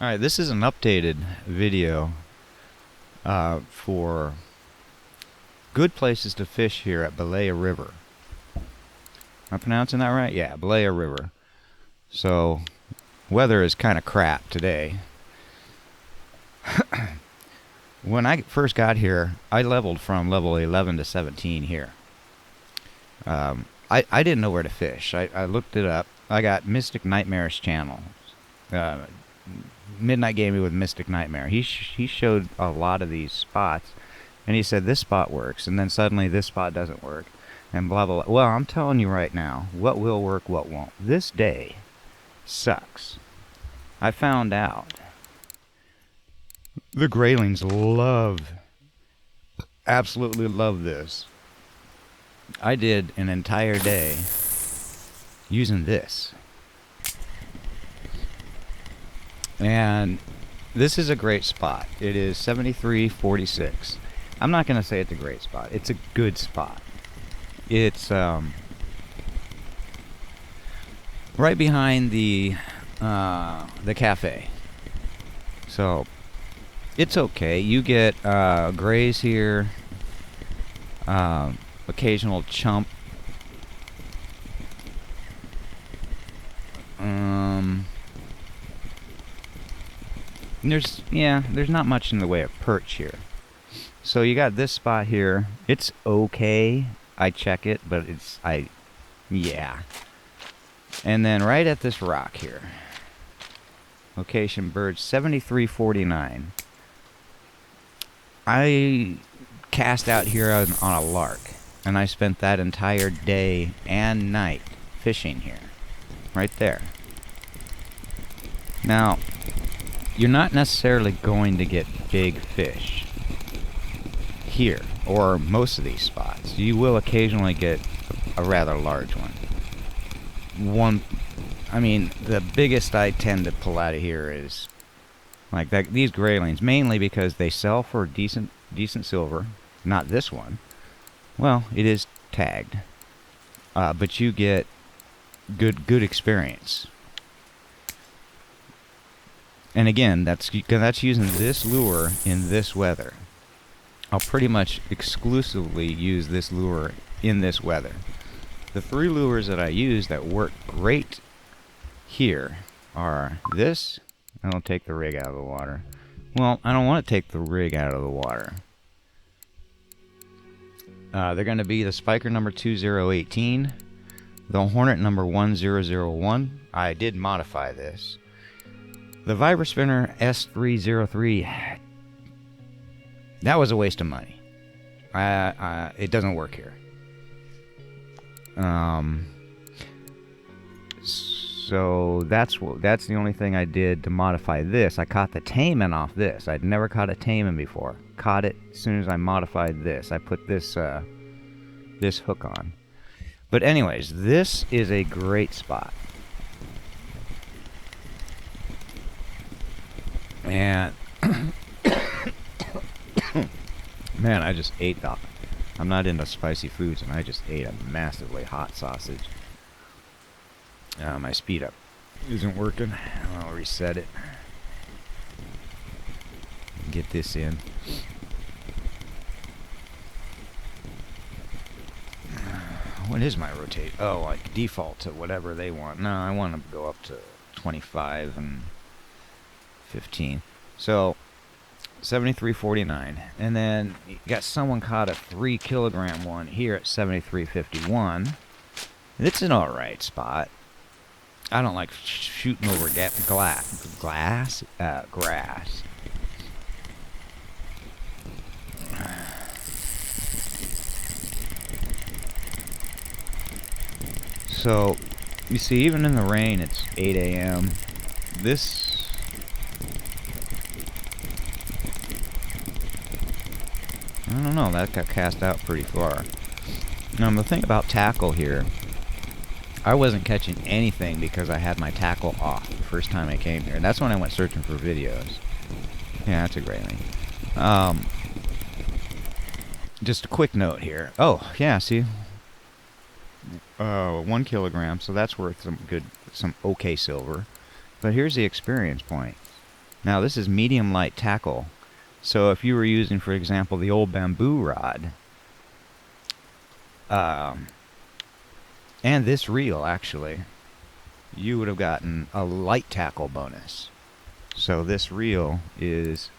Alright, this is an updated video for good places to fish here at Belaya River. Am I pronouncing that right? Yeah, Belaya River. So, weather is kind of crap today. When I first got here, I leveled from level 11 to 17 here. I didn't know where to fish. I looked it up. I got Mystic Nightmare's channel. Midnight Gaming with Mystic Nightmare. He showed a lot of these spots, and he said this spot works, and then suddenly this spot doesn't work, and blah blah blah. Well, I'm telling you right now, what will work, what won't. This day sucks. I found out the graylings absolutely love this. I did an entire day using this. And this is a great spot. It is 73.46. I'm not going to say it's a great spot. It's a good spot. It's right behind the cafe. So it's okay. You get grays here, occasional chump. There's not much in the way of perch here. So you got this spot here. It's okay. I check it, but yeah. And then right at this rock here. Location birds 73.49. I cast out here on a lark, and I spent that entire day and night fishing here. Right there. Now, you're not necessarily going to get big fish here, or most of these spots. You will occasionally get a rather large one. The biggest I tend to pull out of here is like that. These graylings, mainly because they sell for decent silver. Not this one. Well, it is tagged, but you get good experience. And again, that's using this lure in this weather. I'll pretty much exclusively use this lure in this weather. The three lures that I use that work great here are this. I don't take the rig out of the water. Well, I don't want to take the rig out of the water. They're going to be the Spiker number 2018, the Hornet number 1001. I did modify this. The Vibra Spinner S303, that was a waste of money. It doesn't work here. So that's the only thing I did to modify this. I caught the Taimen off this. I'd never caught a Taimen before. Caught it as soon as I modified this. I put this this hook on. But anyways, this is a great spot. And man, I just ate that. I'm not into spicy foods, and I just ate a massively hot sausage. My speed up isn't working. I'll reset it. Get this in. What is my rotate? Oh, like default to whatever they want. No, I want to go up to 25 and 15. So 73.49, and then you got someone caught a 3 kilogram one here at 73.51. It's an alright spot. I don't like shooting over grass. So you see, even in the rain, it's 8 a.m. This I don't know, that got cast out pretty far. Now, the thing about tackle here, I wasn't catching anything because I had my tackle off the first time I came here. And that's when I went searching for videos. Yeah, that's a great thing. Just a quick note here. Oh, yeah, see? 1 kilogram, so that's worth some okay silver. But here's the experience point. Now this is medium light tackle. So if you were using, for example, the old bamboo rod, and this reel actually, you would have gotten a light tackle bonus. So this reel is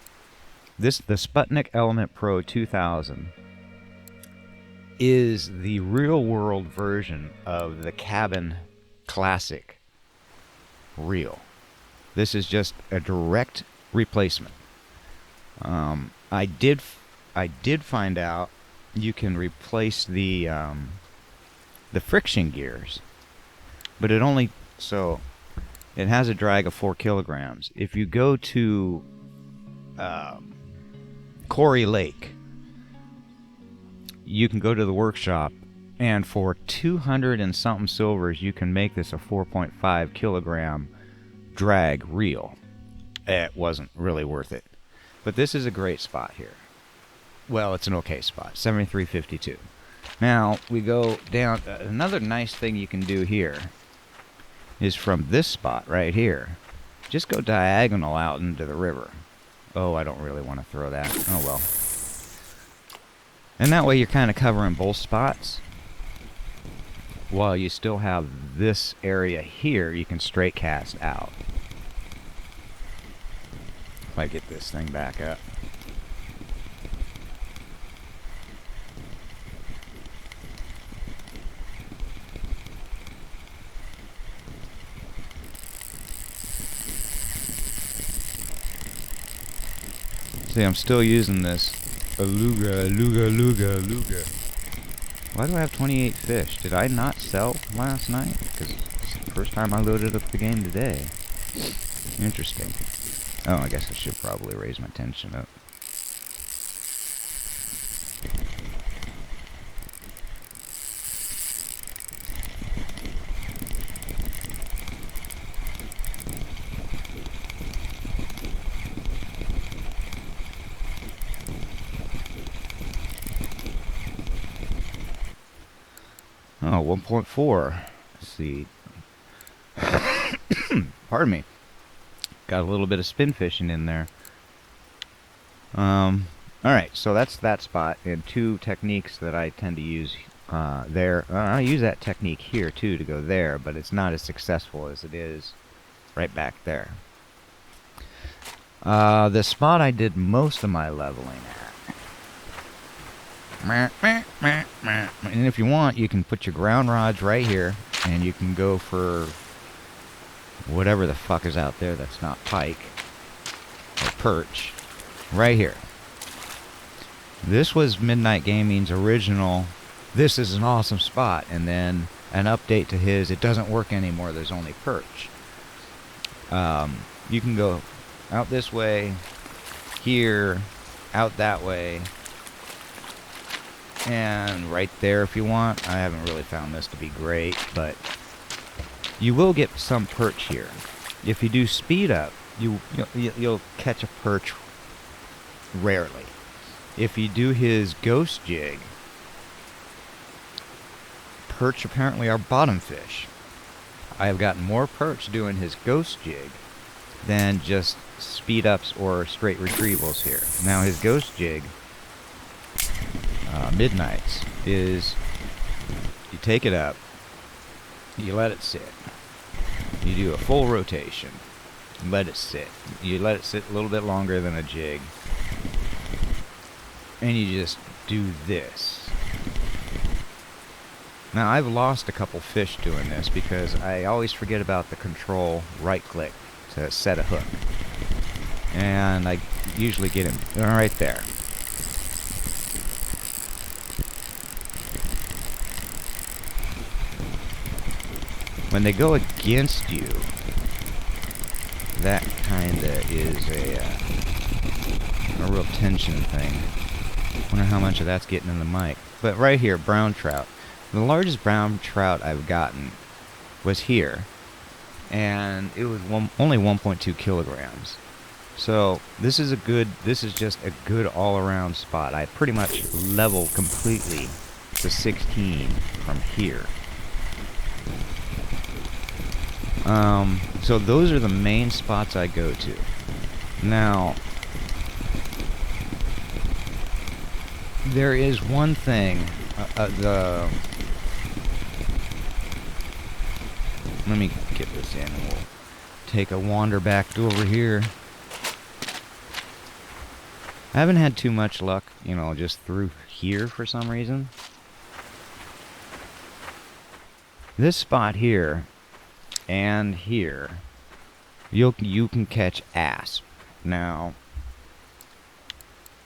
the Sputnik Element Pro 2000 is the real world version of the Cabin Classic reel. This is just a direct replacement. I did find out you can replace the friction gears, but it has a drag of 4 kilograms. If you go to Quarry Lake, you can go to the workshop, and for 200 and something silvers, you can make this a 4.5 kilogram drag reel. It wasn't really worth it. But this is a great spot here. Well, it's an okay spot, 73.52. Now, we go down. Another nice thing you can do here is from this spot right here, just go diagonal out into the river. Oh, I don't really want to throw that. Oh, well. And that way you're kind of covering both spots, while you still have this area here you can straight cast out. If I get this thing back up. See, I'm still using this Aluga. Why do I have 28 fish? Did I not sell last night? Because it's the first time I loaded up the game today. Interesting. Oh, I guess I should probably raise my tension up. Oh, 1.4. Let's see. Pardon me. Got a little bit of spin fishing in there. Alright, so that's that spot. And 2 techniques that I tend to use there. I use that technique here, too, to go there, but it's not as successful as it is right back there. The spot I did most of my leveling at. And if you want, you can put your ground rods right here, and you can go for whatever the fuck is out there that's not pike or perch right here. This was Midnight Gaming's original, this is an awesome spot, and then an update to his, it doesn't work anymore, there's only perch. You can go out this way, here, out that way, and right there if you want. I haven't really found this to be great, but you will get some perch here. If you do speed up, you'll catch a perch rarely. If you do his ghost jig, perch apparently are bottom fish. I have gotten more perch doing his ghost jig than just speed ups or straight retrievals here. Now his ghost jig, Midnights, is you take it up, you let it sit, you do a full rotation, let it sit, you let it sit a little bit longer than a jig, and you just do this. Now I've lost a couple fish doing this because I always forget about the control right click to set a hook, and I usually get him right there. When they go against you, that kinda is a real tension thing. Wonder how much of that's getting in the mic. But right here, brown trout. The largest brown trout I've gotten was here, and it was only 1.2 kilograms. So this is just a good all-around spot. I pretty much leveled completely to 16 from here. So those are the main spots I go to. Now, there is one thing, let me get this in and we'll take a wander back over here. I haven't had too much luck, you know, just through here for some reason. This spot here and here, you can catch asp. Now,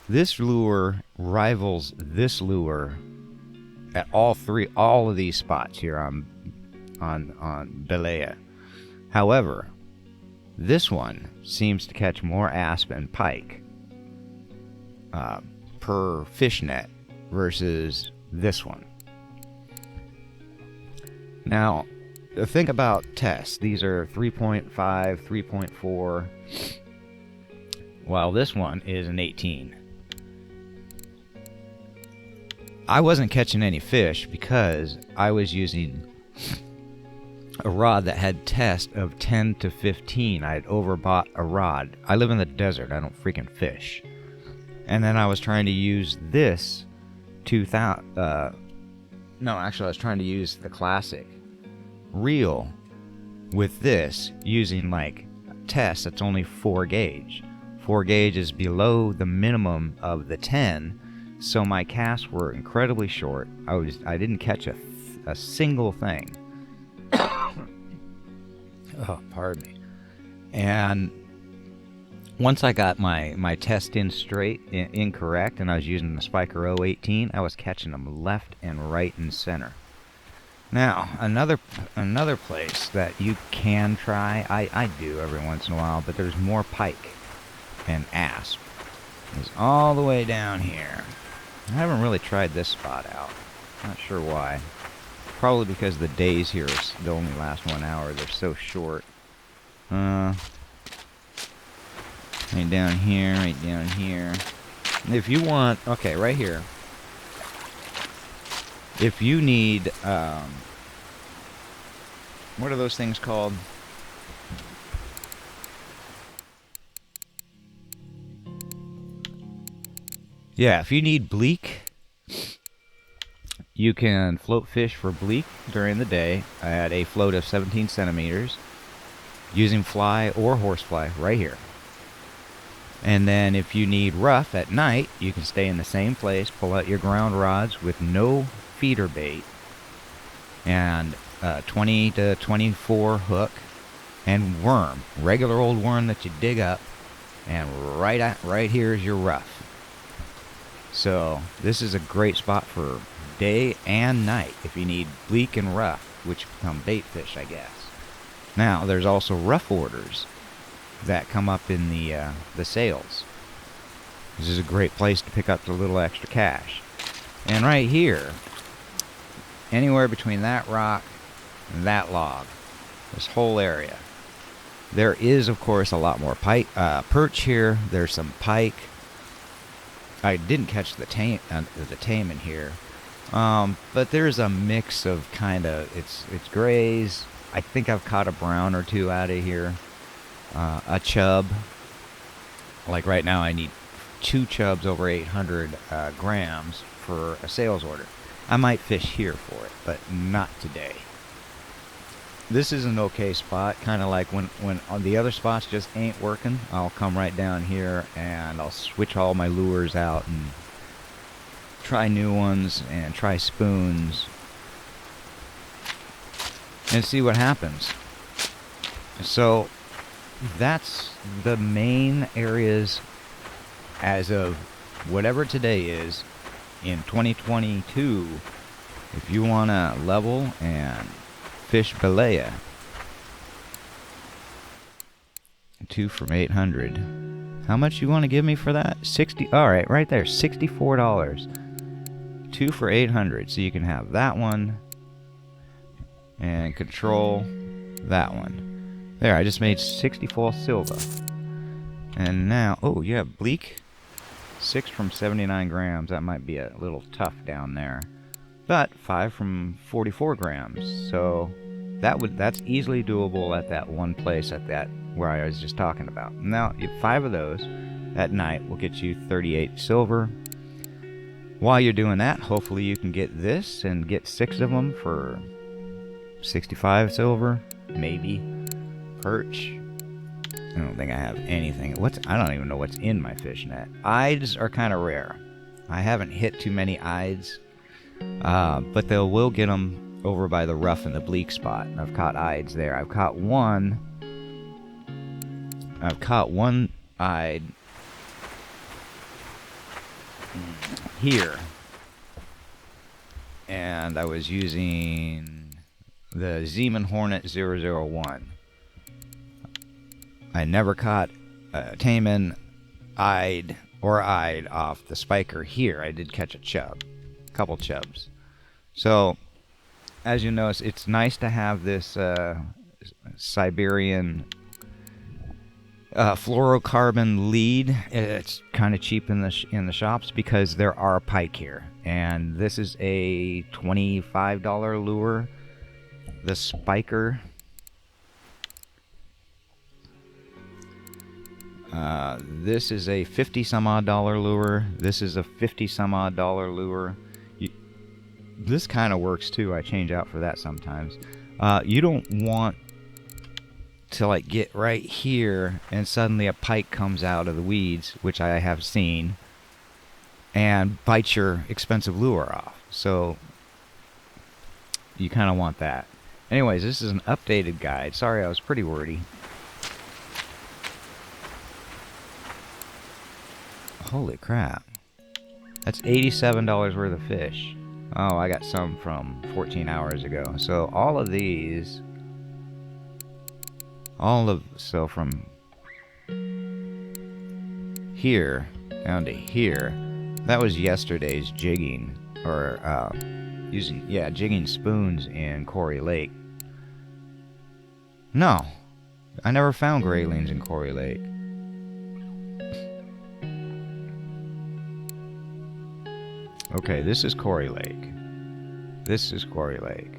this lure rivals this lure at all of these spots here on Belaya. However, this one seems to catch more asp and pike per fish net versus this one. Now, the thing about tests, these are 3.5, 3.4, while this one is an 18. I wasn't catching any fish because I was using a rod that had test of 10 to 15. I had overbought a rod. I live in the desert. I don't freaking fish. And then I was trying to use this 2000. No, actually, I was trying to use the classic reel with this using like test that's only 4 gauge. 4 gauge is below the minimum of the 10. So my casts were incredibly short. I didn't catch a single thing. Oh, pardon me. And once I got my test incorrect, and I was using the Spiker 018, I was catching them left and right and center. Now, another place that you can try, I do every once in a while, but there's more pike and asp, is all the way down here. I haven't really tried this spot out. Not sure why. Probably because the days here only last 1 hour. They're so short. Right down here, right down here. If you want, okay, right here. If you need, what are those things called? Yeah, if you need bleak, you can float fish for bleak during the day at a float of 17 centimeters using fly or horsefly right here. And then if you need rough at night, you can stay in the same place, pull out your ground rods with no feeder bait and 20 to 24 hook and worm, regular old worm that you dig up, and right here is your rough. So this is a great spot for day and night if you need bleak and rough, which become bait fish, I guess. Now, there's also rough orders that come up in the sales. This is a great place to pick up the little extra cash. And right here, anywhere between that rock and that log, this whole area, there is, of course, a lot more perch here. There's some pike. I didn't catch the tame in here, but there's a mix of kind of it's grays. I think I've caught a brown or two out of here, a chub. Like right now, I need 2 chubs over 800 grams for a sales order. I might fish here for it, but not today. This is an okay spot, kind of like when on the other spots just ain't working, I'll come right down here and I'll switch all my lures out and try new ones and try spoons and see what happens. So that's the main areas as of whatever today is in 2022. If you want to level and fish Belaya, 2 from 800. How much you want to give me for that? 60. All right, right there, $64. 2 for 800. So you can have that one and control that one. There, I just made 64 silver. And now, oh, you have bleak. 6 from 79 grams. That might be a little tough down there. But 5 from 44 grams. So that's easily doable at that one place at that where I was just talking about. Now, 5 of those at night will get you 38 silver. While you're doing that, hopefully you can get this and get 6 of them for 65 silver, maybe. Perch. I don't think I have anything. I don't even know what's in my fish net. Ides are kind of rare. I haven't hit too many ides, but they will get them over by the Rough and the Bleak spot. I've caught ides there. I've caught one ide here, and I was using the Zeeman Hornet 001. I never caught a taimen, eyed, off the spiker here. I did catch a couple chubs. So, as you notice, it's nice to have this Siberian fluorocarbon lead. It's kind of cheap in the shops because there are pike here, and this is a $25 lure. The spiker. This is a $50-some-odd lure. This is a $50-some-odd lure. This kind of works too. I change out for that sometimes. You don't want to like get right here and suddenly a pike comes out of the weeds, which I have seen, and bite your expensive lure off. So you kind of want that. Anyways, this is an updated guide. Sorry, I was pretty wordy. Holy crap. That's $87 worth of fish. Oh, I got some from 14 hours ago. So all of these... So from here down to here, that was yesterday's jigging. Or, jigging spoons in Quarry Lake. No. I never found graylings in Quarry Lake. Okay, this is Quarry Lake. This is Quarry Lake.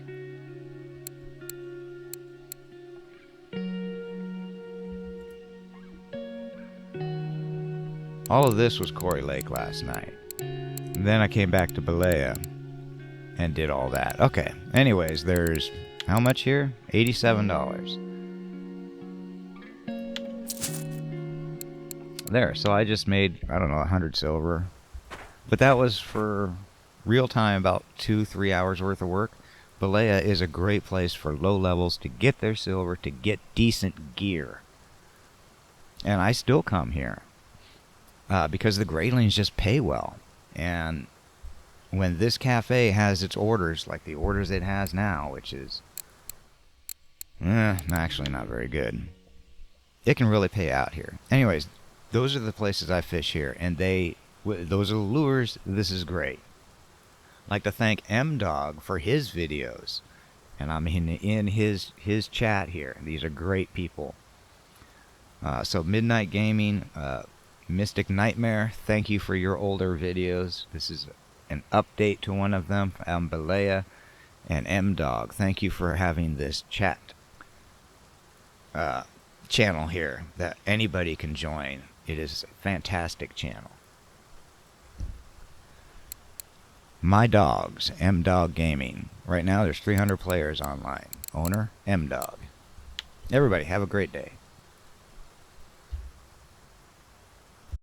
All of this was Quarry Lake last night. And then I came back to Belaya and did all that. Okay, anyways, there's how much here? $87. There, so I just made, I don't know, 100 silver. But that was for real time, about 2-3 hours worth of work. Belaya is a great place for low levels to get their silver, to get decent gear. And I still come here because the graylings just pay well. And when this cafe has its orders, like the orders it has now, which is actually not very good, it can really pay out here. Anyways, those are the places I fish here, and those are the lures. This is great. I'd like to thank M-Dog for his videos. And I'm in his chat here. These are great people. So Midnight Gaming, Mystic Nightmare, thank you for your older videos. This is an update to one of them. Belaya and M-Dog, thank you for having this chat channel here that anybody can join. It is a fantastic channel. My Dogs, M-Dog Gaming. Right now there's 300 players online. Owner, M-Dog. Everybody, have a great day.